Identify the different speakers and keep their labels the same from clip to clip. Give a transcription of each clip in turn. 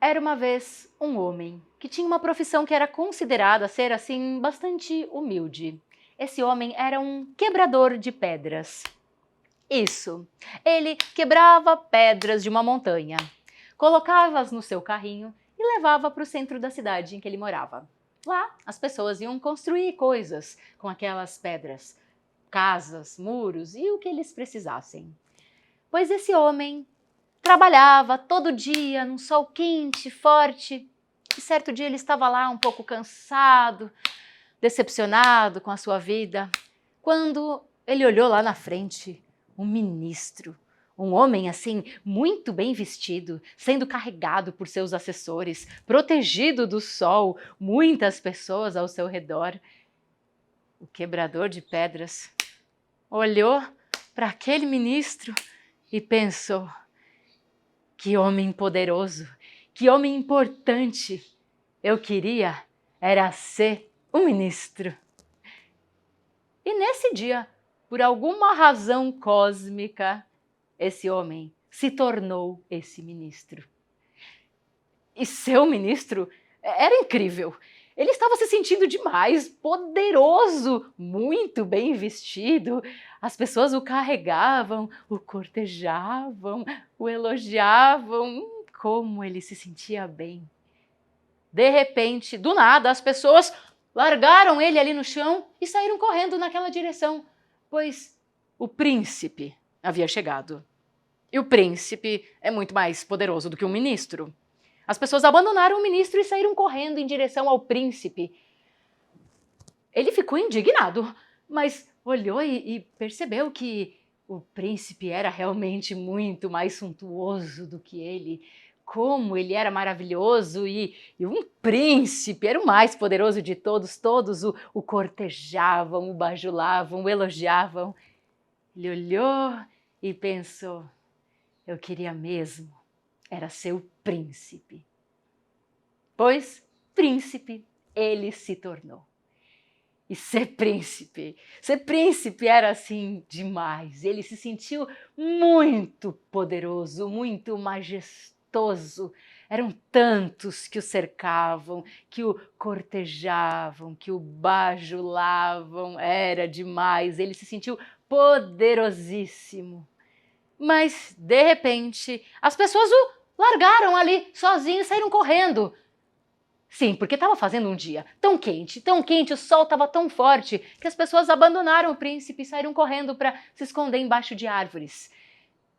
Speaker 1: Era uma vez um homem que tinha uma profissão que era considerada ser assim bastante humilde. Esse homem era um quebrador de pedras. Isso, ele quebrava pedras de uma montanha, colocava-as no seu carrinho e levava para o centro da cidade em que ele morava. Lá, as pessoas iam construir coisas com aquelas pedras, casas, muros e o que eles precisassem. Pois esse homem trabalhava todo dia num sol quente, forte, e certo dia ele estava lá um pouco cansado, decepcionado com a sua vida, quando ele olhou lá na frente um ministro, um homem assim muito bem vestido, sendo carregado por seus assessores, protegido do sol, muitas pessoas ao seu redor. O quebrador de pedras olhou para aquele ministro e pensou: que homem poderoso, que homem importante. Eu queria era ser um ministro. E nesse dia, por alguma razão cósmica, esse homem se tornou esse ministro. E seu ministro era incrível. Ele estava se sentindo demais, poderoso, muito bem vestido. As pessoas o carregavam, o cortejavam, o elogiavam. Como ele se sentia bem. De repente, do nada, as pessoas largaram ele ali no chão e saíram correndo naquela direção, pois o príncipe havia chegado. E o príncipe é muito mais poderoso do que um ministro. As pessoas abandonaram o ministro e saíram correndo em direção ao príncipe. Ele ficou indignado, mas olhou e percebeu que o príncipe era realmente muito mais suntuoso do que ele. Como ele era maravilhoso e um príncipe, era o mais poderoso de todos. Todos o cortejavam, o bajulavam, o elogiavam. Ele olhou e pensou: eu queria mesmo era ser o príncipe. Pois príncipe ele se tornou. E ser príncipe era assim demais. Ele se sentiu muito poderoso, muito majestoso. Eram tantos que o cercavam, que o cortejavam, que o bajulavam. Era demais. Ele se sentiu poderosíssimo. Mas, de repente, as pessoas o largaram ali sozinho e saíram correndo. Sim, porque estava fazendo um dia tão quente, o sol estava tão forte que as pessoas abandonaram o príncipe e saíram correndo para se esconder embaixo de árvores.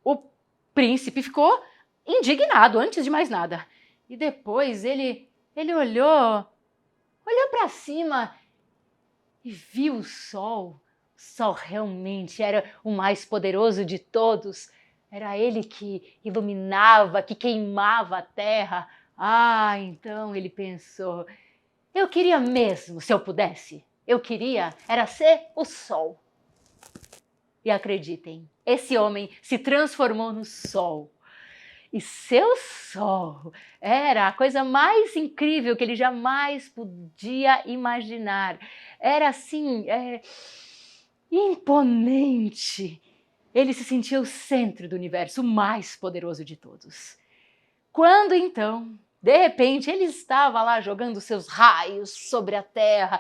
Speaker 1: O príncipe ficou indignado, antes de mais nada. E depois ele olhou para cima e viu o sol. O sol realmente era o mais poderoso de todos. Era ele que iluminava, que queimava a terra. Ah, então ele pensou: eu queria mesmo, se eu pudesse, eu queria era ser o sol. E acreditem, esse homem se transformou no sol. E seu sol era a coisa mais incrível que ele jamais podia imaginar. Era assim, imponente. Ele se sentia o centro do universo, o mais poderoso de todos. Quando então, de repente, ele estava lá jogando seus raios sobre a terra.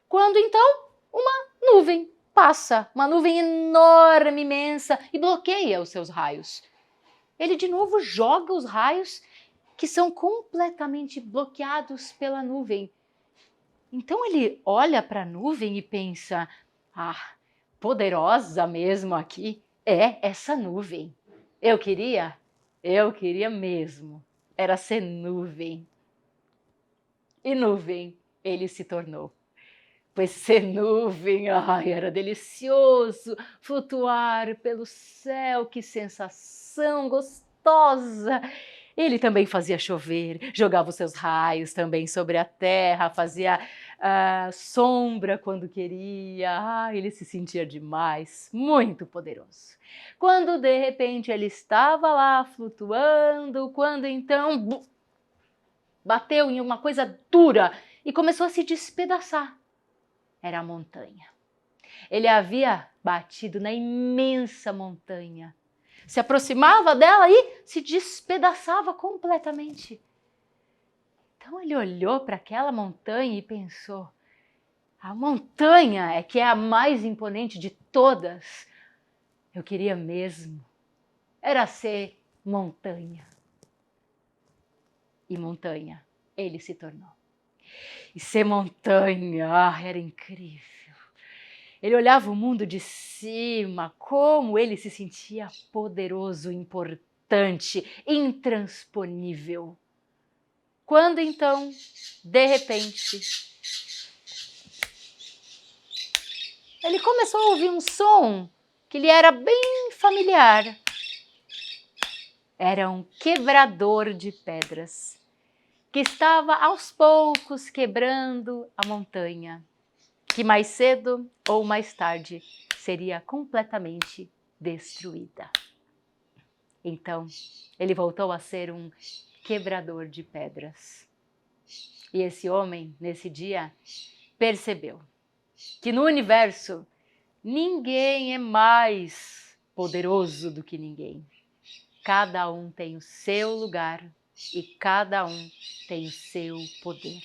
Speaker 1: Quando então uma nuvem passa, uma nuvem enorme, imensa, e bloqueia os seus raios. Ele de novo joga os raios que são completamente bloqueados pela nuvem. Então ele olha para a nuvem e pensa: poderosa mesmo aqui é essa nuvem. Eu queria mesmo era ser nuvem. E nuvem ele se tornou. Pois ser nuvem, era delicioso flutuar pelo céu, que sensação gostosa! Ele também fazia chover, jogava os seus raios também sobre a terra, fazia sombra quando queria. Ele se sentia demais, muito poderoso. Quando de repente ele estava lá flutuando, quando então bateu em uma coisa dura e começou a se despedaçar. Era a montanha. Ele havia batido na imensa montanha. se aproximava dela e se despedaçava completamente. Então ele olhou para aquela montanha e pensou: a montanha é que é a mais imponente de todas. Eu queria mesmo era ser montanha. E montanha ele se tornou. E ser montanha, era incrível. Ele olhava o mundo de cima, como ele se sentia poderoso, importante, intransponível. Quando então, de repente, ele começou a ouvir um som que lhe era bem familiar. Era um quebrador de pedras, que estava aos poucos quebrando a montanha, que mais cedo ou mais tarde seria completamente destruída. Então, ele voltou a ser um quebrador de pedras. E esse homem, nesse dia, percebeu que no universo ninguém é mais poderoso do que ninguém. Cada um tem o seu lugar e cada um tem o seu poder.